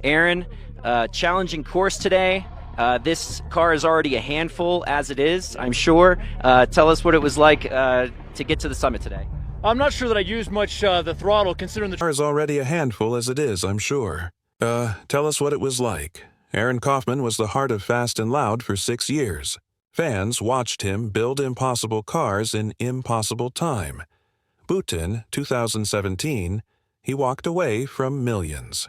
Aron, challenging course today. This car is already a handful as it is, I'm sure. Tell us what it was like to get to the summit today. I'm not sure that I used much the throttle, considering the car is already a handful as it is, I'm sure. Tell us what it was like. Aron Kaufman was the heart of Fast and Loud for 6 years. Fans watched him build impossible cars in impossible time. Bhutan, 2017, he walked away from millions.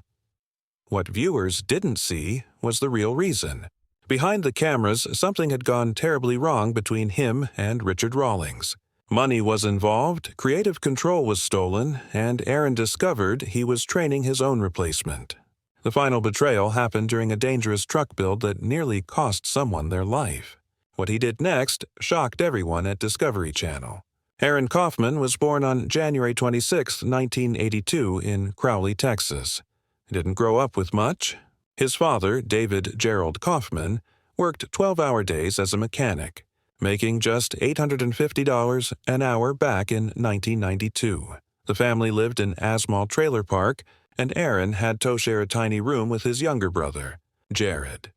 What viewers didn't see was the real reason. Behind the cameras, something had gone terribly wrong between him and Richard Rawlings. Money was involved, creative control was stolen, and Aron discovered he was training his own replacement. The final betrayal happened during a dangerous truck build that nearly cost someone their life. What he did next shocked everyone at Discovery Channel. Aron Kaufman was born on January 26, 1982, in Crowley, Texas. He didn't grow up with much. His father, David Gerald Kaufman, worked 12-hour days as a mechanic, making just $850 an hour back in 1992. The family lived in Asmal Trailer Park, and Aron had to share a tiny room with his younger brother, Jared.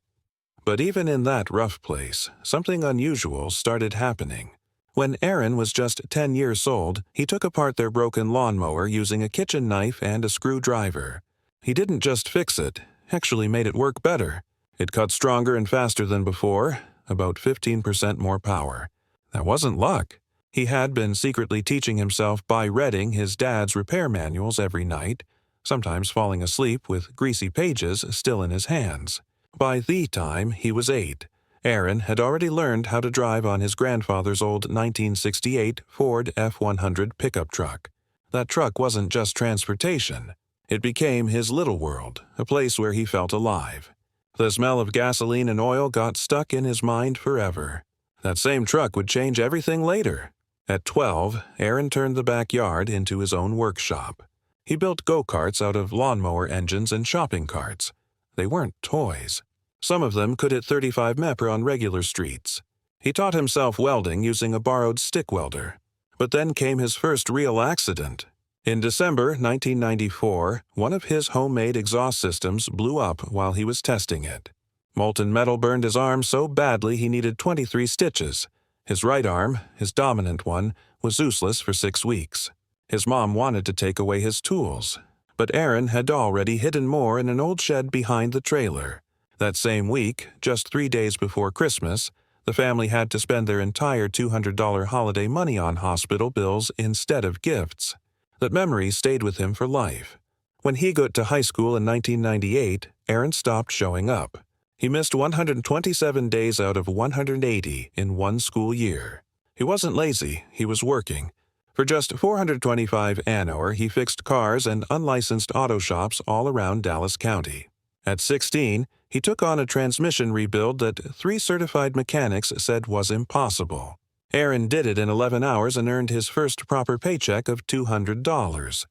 But even in that rough place, something unusual started happening. When Aron was just 10 years old, he took apart their broken lawnmower using a kitchen knife and a screwdriver. He didn't just fix it, actually made it work better. It cut stronger and faster than before, about 15% more power. That wasn't luck. He had been secretly teaching himself by reading his dad's repair manuals every night, sometimes falling asleep with greasy pages still in his hands. By the time he was 8, Aron had already learned how to drive on his grandfather's old 1968 Ford F-100 pickup truck. That truck wasn't just transportation. It became his little world, a place where he felt alive. The smell of gasoline and oil got stuck in his mind forever. That same truck would change everything later. At 12, Aron turned the backyard into his own workshop. He built go-karts out of lawnmower engines and shopping carts. They weren't toys. Some of them could hit 35 mph on regular streets. He taught himself welding using a borrowed stick welder. But then came his first real accident. In December 1994, one of his homemade exhaust systems blew up while he was testing it. Molten metal burned his arm so badly he needed 23 stitches. His right arm, his dominant one, was useless for 6 weeks. His mom wanted to take away his tools, but Aron had already hidden more in an old shed behind the trailer. That same week, just 3 days before Christmas, the family had to spend their entire $200 holiday money on hospital bills instead of gifts. That memory stayed with him for life. When he got to high school in 1998, Aron stopped showing up. He missed 127 days out of 180 in one school year. He wasn't lazy, he was working. For just $425 an hour, he fixed cars and unlicensed auto shops all around Dallas County. At 16, he took on a transmission rebuild that 3 certified mechanics said was impossible. Aron did it in 11 hours and earned his first proper paycheck of $200.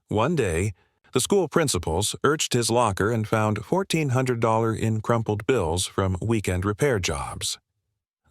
One day, the school principals searched his locker and found $1,400 in crumpled bills from weekend repair jobs.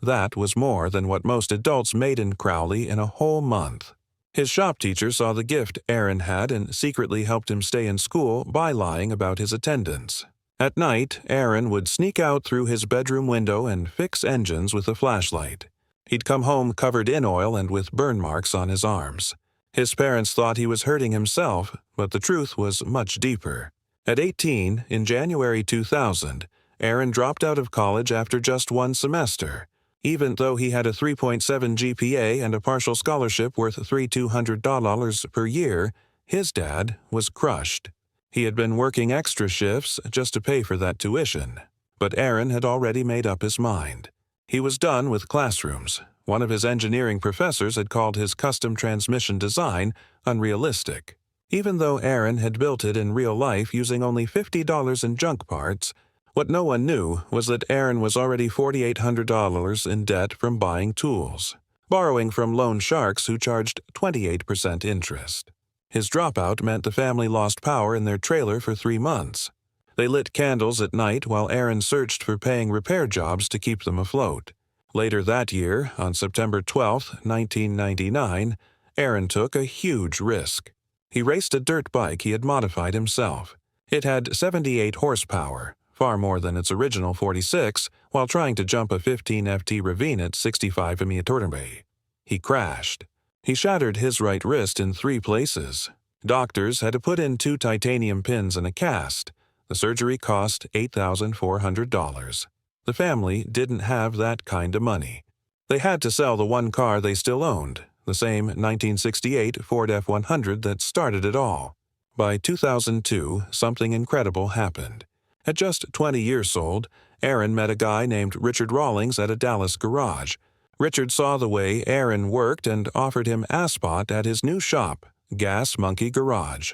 That was more than what most adults made in Crowley in a whole month. His shop teacher saw the gift Aron had and secretly helped him stay in school by lying about his attendance. At night, Aron would sneak out through his bedroom window and fix engines with a flashlight. He'd come home covered in oil and with burn marks on his arms. His parents thought he was hurting himself, but the truth was much deeper. At 18, in January 2000, Aron dropped out of college after just 1 semester. Even though he had a 3.7 GPA and a partial scholarship worth $3,200 per year, his dad was crushed. He had been working extra shifts just to pay for that tuition. But Aron had already made up his mind. He was done with classrooms. One of his engineering professors had called his custom transmission design unrealistic. Even though Aron had built it in real life using only $50 in junk parts, what no one knew was that Aron was already $4,800 in debt from buying tools, borrowing from loan sharks who charged 28% interest. His dropout meant the family lost power in their trailer for 3 months. They lit candles at night while Aron searched for paying repair jobs to keep them afloat. Later that year, on September 12, 1999, Aron took a huge risk. He raced a dirt bike he had modified himself. It had 78 horsepower, far more than its original 46, while trying to jump a 15 FT ravine at 65 mph. He crashed. He shattered his right wrist in 3 places. Doctors had to put in 2 titanium pins and a cast. The surgery cost $8,400. The family didn't have that kind of money. They had to sell the one car they still owned, the same 1968 Ford F-100 that started it all. By 2002, something incredible happened. At just 20 years old, Aron met a guy named Richard Rawlings at a Dallas garage. Richard saw the way Aron worked and offered him a spot at his new shop, Gas Monkey Garage.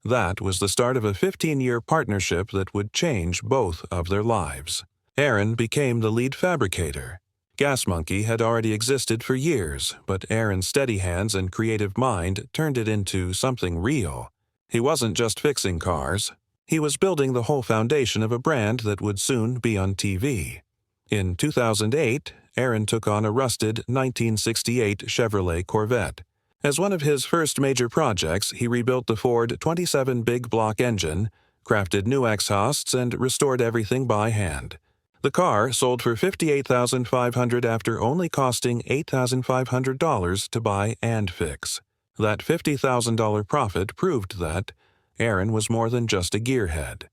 That was the start of a 15-year partnership that would change both of their lives. Aron became the lead fabricator. Gas Monkey had already existed for years, but Aron's steady hands and creative mind turned it into something real. He wasn't just fixing cars. He was building the whole foundation of a brand that would soon be on TV. In 2008, Aron took on a rusted 1968 Chevrolet Corvette. As one of his first major projects, he rebuilt the Ford 27 big block engine, crafted new exhausts, and restored everything by hand. The car sold for $58,500 after only costing $8,500 to buy and fix. That $50,000 profit proved that Aron was more than just a gearhead.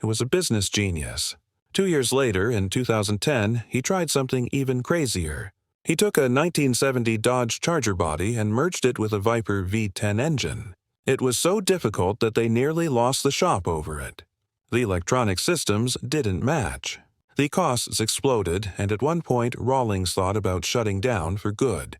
He was a business genius. 2 years later, in 2010, he tried something even crazier. He took a 1970 Dodge Charger body and merged it with a Viper V10 engine. It was so difficult that they nearly lost the shop over it. The electronic systems didn't match. The costs exploded, and at one point Rawlings thought about shutting down for good.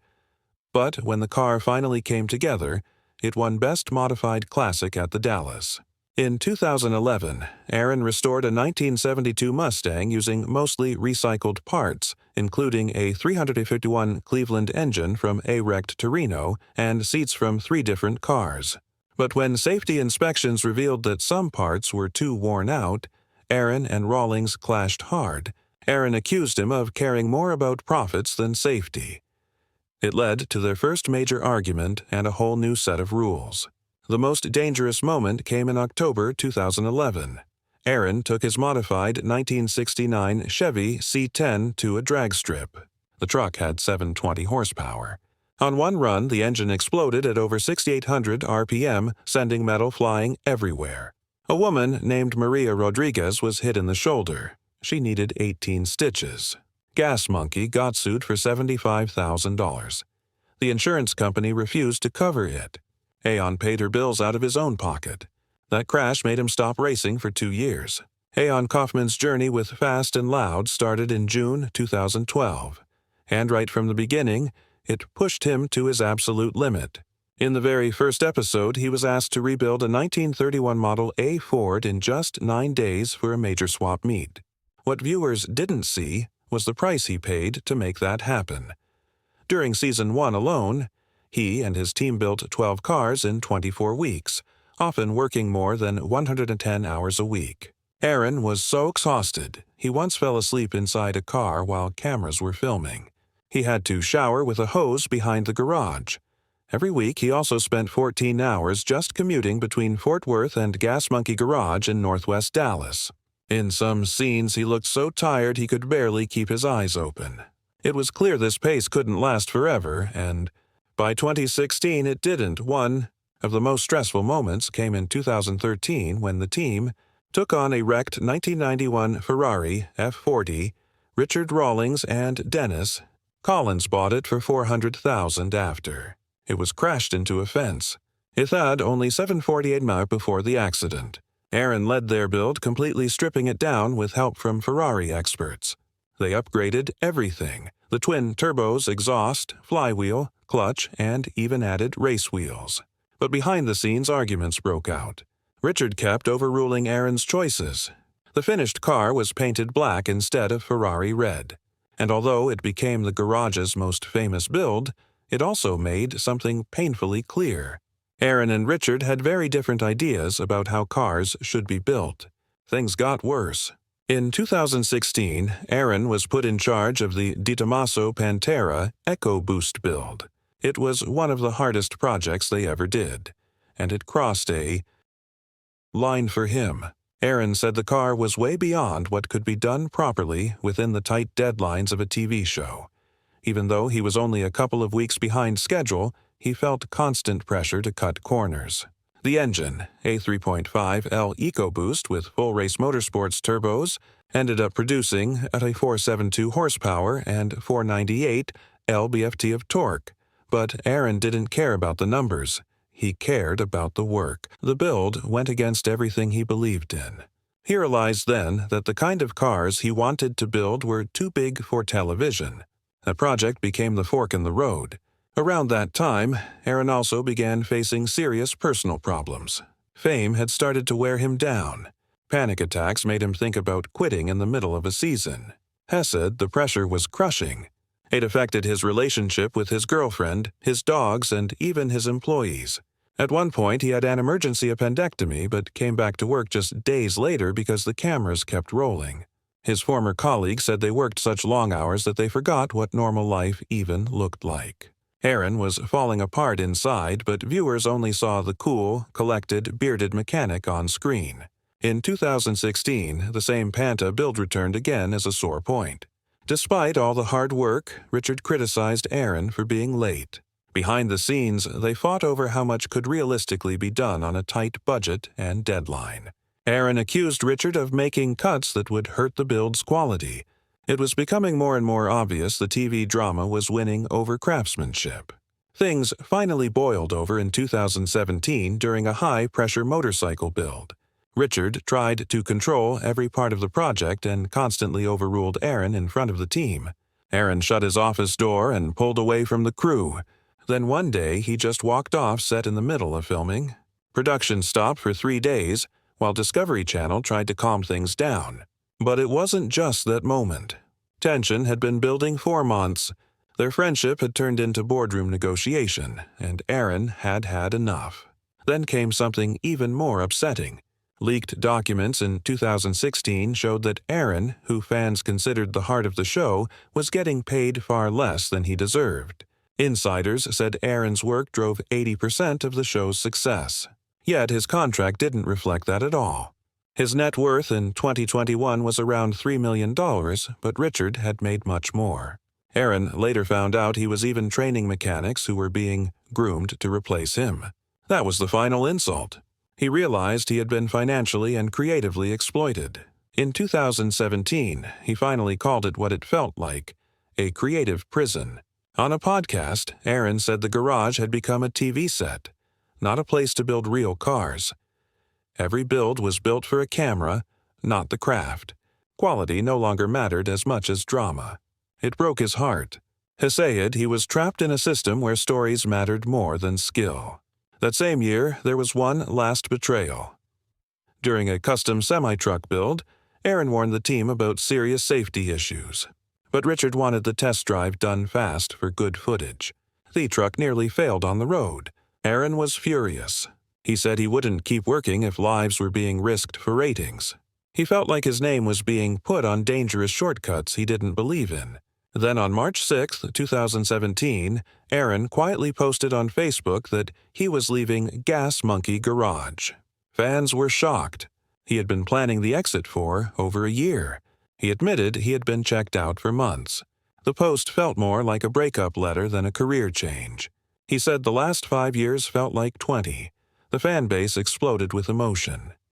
But when the car finally came together, it won Best Modified Classic at the Dallas. In 2011, Aron restored a 1972 Mustang using mostly recycled parts, including a 351 Cleveland engine from a wrecked Torino and seats from 3 different cars. But when safety inspections revealed that some parts were too worn out, Aron and Rawlings clashed hard. Aron accused him of caring more about profits than safety. It led to their first major argument and a whole new set of rules. The most dangerous moment came in October 2011. Aron took his modified 1969 Chevy C10 to a drag strip. The truck had 720 horsepower. On one run, the engine exploded at over 6,800 RPM, sending metal flying everywhere. A woman named Maria Rodriguez was hit in the shoulder. She needed 18 stitches. Gas Monkey got sued for $75,000. The insurance company refused to cover it. Aon paid her bills out of his own pocket. That crash made him stop racing for 2 years. Aron Kaufman's journey with Fast and Loud started in June 2012. And right from the beginning, it pushed him to his absolute limit. In the very first episode, he was asked to rebuild a 1931 Model A Ford in just 9 days for a major swap meet. What viewers didn't see was the price he paid to make that happen. During Season 1 alone, he and his team built 12 cars in 24 weeks, often working more than 110 hours a week. Aron was so exhausted, he once fell asleep inside a car while cameras were filming. He had to shower with a hose behind the garage. Every week, he also spent 14 hours just commuting between Fort Worth and Gas Monkey Garage in northwest Dallas. In some scenes, he looked so tired he could barely keep his eyes open. It was clear this pace couldn't last forever, and by 2016 it didn't. One of the most stressful moments came in 2013 when the team took on a wrecked 1991 Ferrari F40. Richard Rawlings and Dennis Collins bought it for $400,000 after. It was crashed into a fence. It had only 748 miles before the accident. Aron led their build, completely stripping it down with help from Ferrari experts. They upgraded everything: the twin turbos, exhaust, flywheel, clutch, and even added race wheels. But behind the scenes, arguments broke out. Richard kept overruling Aron's choices. The finished car was painted black instead of Ferrari red. And although it became the garage's most famous build, it also made something painfully clear. Aron and Richard had very different ideas about how cars should be built. Things got worse. In 2016, Aron was put in charge of the Di Tommaso Pantera EcoBoost build. It was one of the hardest projects they ever did, and it crossed a line for him. Aron said the car was way beyond what could be done properly within the tight deadlines of a TV show. Even though he was only a couple of weeks behind schedule, he felt constant pressure to cut corners. The engine, a 3.5L EcoBoost with full race motorsports turbos, ended up producing at a 472 horsepower and 498 lb-ft of torque. But Aron didn't care about the numbers. He cared about the work. The build went against everything he believed in. He realized then that the kind of cars he wanted to build were too big for television. The project became the fork in the road. Around that time, Aron also began facing serious personal problems. Fame had started to wear him down. Panic attacks made him think about quitting in the middle of a season. Hess said the pressure was crushing. It affected his relationship with his girlfriend, his dogs, and even his employees. At one point, he had an emergency appendectomy but came back to work just days later because the cameras kept rolling. His former colleagues said they worked such long hours that they forgot what normal life even looked like. Aron was falling apart inside, but viewers only saw the cool, collected, bearded mechanic on screen. In 2016, the same Panta build returned again as a sore point. Despite all the hard work, Richard criticized Aron for being late. Behind the scenes, they fought over how much could realistically be done on a tight budget and deadline. Aron accused Richard of making cuts that would hurt the build's quality. It was becoming more and more obvious the TV drama was winning over craftsmanship. Things finally boiled over in 2017 during a high-pressure motorcycle build. Richard tried to control every part of the project and constantly overruled Aron in front of the team. Aron shut his office door and pulled away from the crew. Then one day he just walked off set in the middle of filming. Production stopped for 3 days, while Discovery Channel tried to calm things down. But it wasn't just that moment. Tension had been building for months. Their friendship had turned into boardroom negotiation, and Aron had had enough. Then came something even more upsetting. Leaked documents in 2016 showed that Aron, who fans considered the heart of the show, was getting paid far less than he deserved. Insiders said Aron's work drove 80% of the show's success. Yet his contract didn't reflect that at all. His net worth in 2021 was around $3 million, but Richard had made much more. Aron later found out he was even training mechanics who were being groomed to replace him. That was the final insult. He realized he had been financially and creatively exploited. In 2017, he finally called it what it felt like, a creative prison. On a podcast, Aron said the garage had become a TV set, not a place to build real cars. Every build was built for a camera, not the craft. Quality no longer mattered as much as drama. It broke his heart. He said he was trapped in a system where stories mattered more than skill. That same year, there was one last betrayal. During a custom semi-truck build, Aron warned the team about serious safety issues. But Richard wanted the test drive done fast for good footage. The truck nearly failed on the road. Aron was furious. He said he wouldn't keep working if lives were being risked for ratings. He felt like his name was being put on dangerous shortcuts he didn't believe in. Then on March 6, 2017, Aron quietly posted on Facebook that he was leaving Gas Monkey Garage. Fans were shocked. He had been planning the exit for over a year. He admitted he had been checked out for months. The post felt more like a breakup letter than a career change. He said the last 5 years felt like 20. The fan base exploded with emotion.